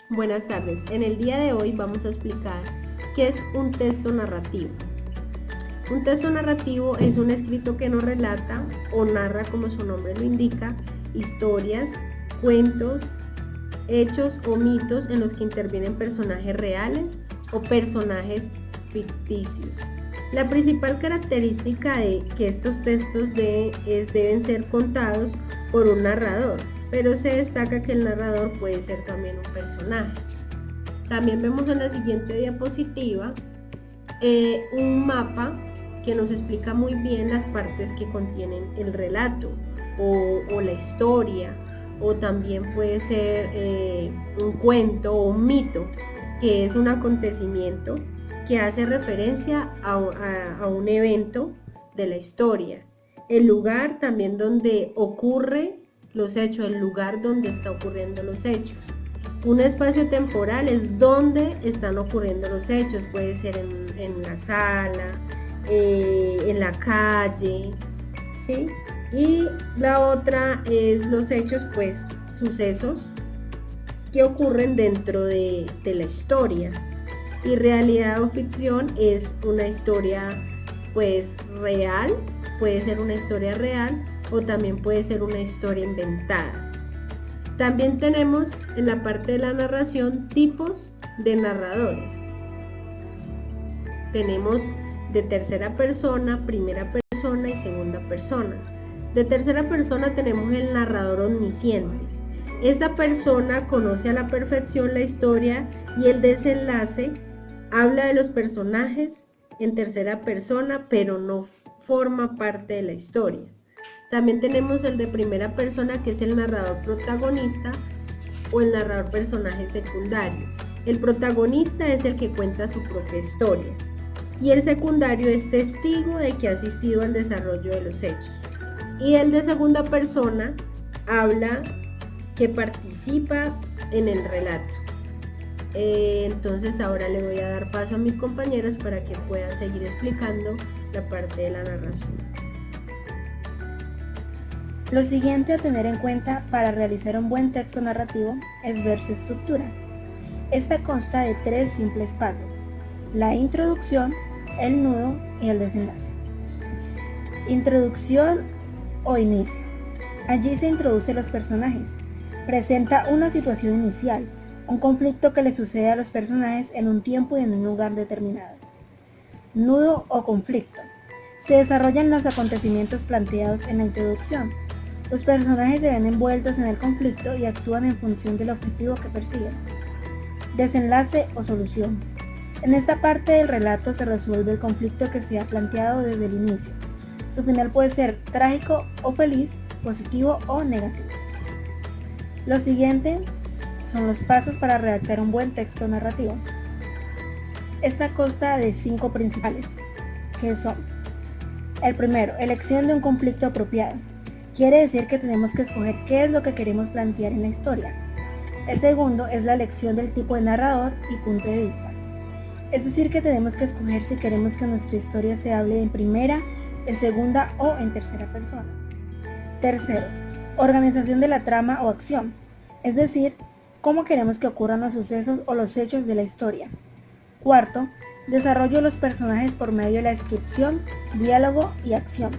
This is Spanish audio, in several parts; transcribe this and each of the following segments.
Buenas tardes. En el día de hoy vamos a explicar qué es un texto narrativo. Un texto narrativo es un escrito que nos relata o narra, como su nombre lo indica, historias, cuentos, hechos o mitos en los que intervienen personajes reales o personajes ficticios. La principal característica de que estos textos deben ser contados por un narrador, pero se destaca que el narrador puede ser también un personaje. También vemos en la siguiente diapositiva un mapa que nos explica muy bien las partes que contienen el relato o la historia, o también puede ser un cuento o un mito, que es un acontecimiento que hace referencia a un evento de la historia. El lugar también donde ocurre los hechos, el lugar donde está ocurriendo los hechos. Un espacio temporal es donde están ocurriendo los hechos, puede ser en la sala, en la calle, ¿sí? Y la otra es los hechos, pues sucesos que ocurren dentro de la historia. Y realidad o ficción es una historia pues real, puede ser una historia real o también puede ser una historia inventada. También tenemos en la parte de la narración tipos de narradores. Tenemos de tercera persona, primera persona y segunda persona. De tercera persona tenemos el narrador omnisciente. Esta persona conoce a la perfección la historia y el desenlace. Habla de los personajes en tercera persona, pero no forma parte de la historia. También tenemos el de primera persona, que es el narrador protagonista o el narrador personaje secundario. El protagonista es el que cuenta su propia historia y el secundario es testigo de que ha asistido al desarrollo de los hechos. Y el de segunda persona habla que participa en el relato. Entonces ahora le voy a dar paso a mis compañeras para que puedan seguir explicando la parte de la narración. Lo siguiente a tener en cuenta para realizar un buen texto narrativo es ver su estructura. Esta consta de 3 simples pasos: la introducción, el nudo y el desenlace. Introducción o inicio. Allí se introduce los personajes. Presenta una situación inicial, un conflicto que le sucede a los personajes en un tiempo y en un lugar determinado. Nudo o conflicto. Se desarrollan los acontecimientos planteados en la introducción. Los personajes se ven envueltos en el conflicto y actúan en función del objetivo que persiguen. Desenlace o solución. En esta parte del relato se resuelve el conflicto que se ha planteado desde el inicio. Su final puede ser trágico o feliz, positivo o negativo. Lo siguiente son los pasos para redactar un buen texto narrativo. Esta consta de 5 principales, que son: el primero, elección de un conflicto apropiado. Quiere decir que tenemos que escoger qué es lo que queremos plantear en la historia. El segundo es la elección del tipo de narrador y punto de vista. Es decir, que tenemos que escoger si queremos que nuestra historia se hable en primera, en segunda o en tercera persona. Tercero, organización de la trama o acción. Es decir, cómo queremos que ocurran los sucesos o los hechos de la historia. Cuarto, desarrollo de los personajes por medio de la descripción, diálogo y acción.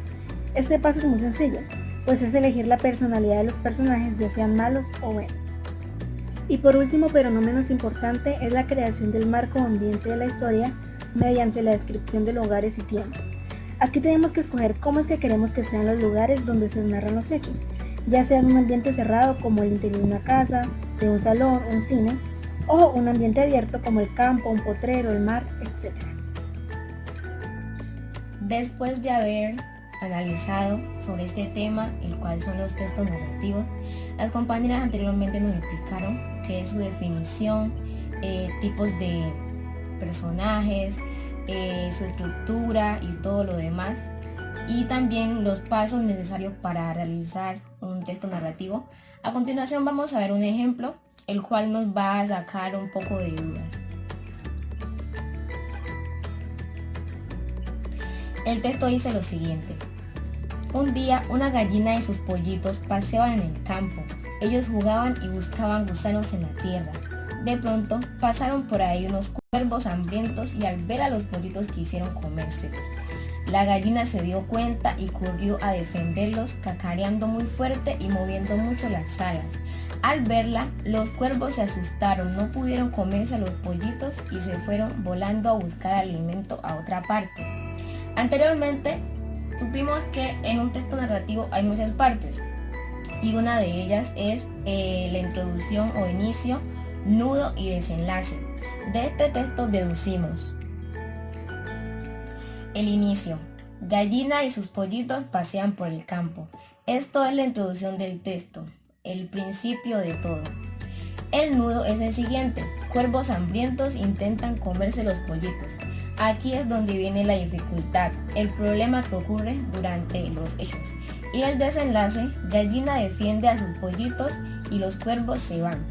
Este paso es muy sencillo, pues es elegir la personalidad de los personajes, ya sean malos o buenos. Y por último, pero no menos importante, es la creación del marco o ambiente de la historia mediante la descripción de lugares y tiempo. Aquí tenemos que escoger cómo es que queremos que sean los lugares donde se narran los hechos, ya sea en un ambiente cerrado como el interior de una casa, de un salón, un cine, o un ambiente abierto como el campo, un potrero, el mar, etc. Después de haber analizado sobre este tema, el cual son los textos narrativos, las compañeras anteriormente nos explicaron qué es su definición, tipos de personajes, su estructura y todo lo demás, y también los pasos necesarios para realizar un texto narrativo. A continuación vamos a ver un ejemplo, el cual nos va a sacar un poco de dudas. El texto dice lo siguiente: un día una gallina y sus pollitos paseaban en el campo. Ellos jugaban y buscaban gusanos en la tierra. De pronto pasaron por ahí unos cuervos hambrientos y al ver a los pollitos quisieron comérselos. La gallina se dio cuenta y corrió a defenderlos, cacareando muy fuerte y moviendo mucho las alas. Al verla, los cuervos se asustaron, no pudieron comerse a los pollitos y se fueron volando a buscar alimento a otra parte. Anteriormente, supimos que en un texto narrativo hay muchas partes y una de ellas es la introducción o inicio, nudo y desenlace. De este texto deducimos el inicio. Gallina y sus pollitos pasean por el campo. Esto es la introducción del texto, el principio de todo. El nudo es el siguiente. Cuervos hambrientos intentan comerse los pollitos. Aquí es donde viene la dificultad, el problema que ocurre durante los hechos. Y el desenlace, gallina defiende a sus pollitos y los cuervos se van.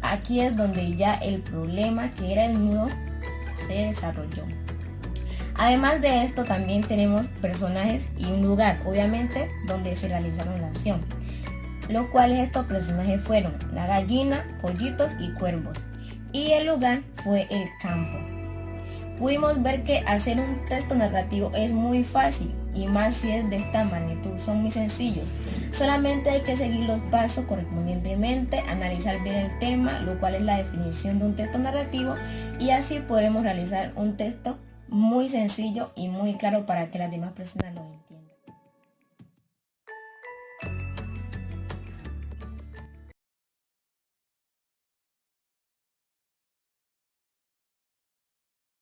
Aquí es donde ya el problema, que era el nudo, se desarrolló. Además de esto, también tenemos personajes y un lugar, obviamente, donde se realizaron la acción. Los cuales estos personajes fueron la gallina, pollitos y cuervos. Y el lugar fue el campo. Pudimos ver que hacer un texto narrativo es muy fácil, y más si es de esta magnitud, son muy sencillos. Solamente hay que seguir los pasos correspondientemente, analizar bien el tema, lo cual es la definición de un texto narrativo, y así podremos realizar un texto muy sencillo y muy claro para que las demás personas lo entiendan.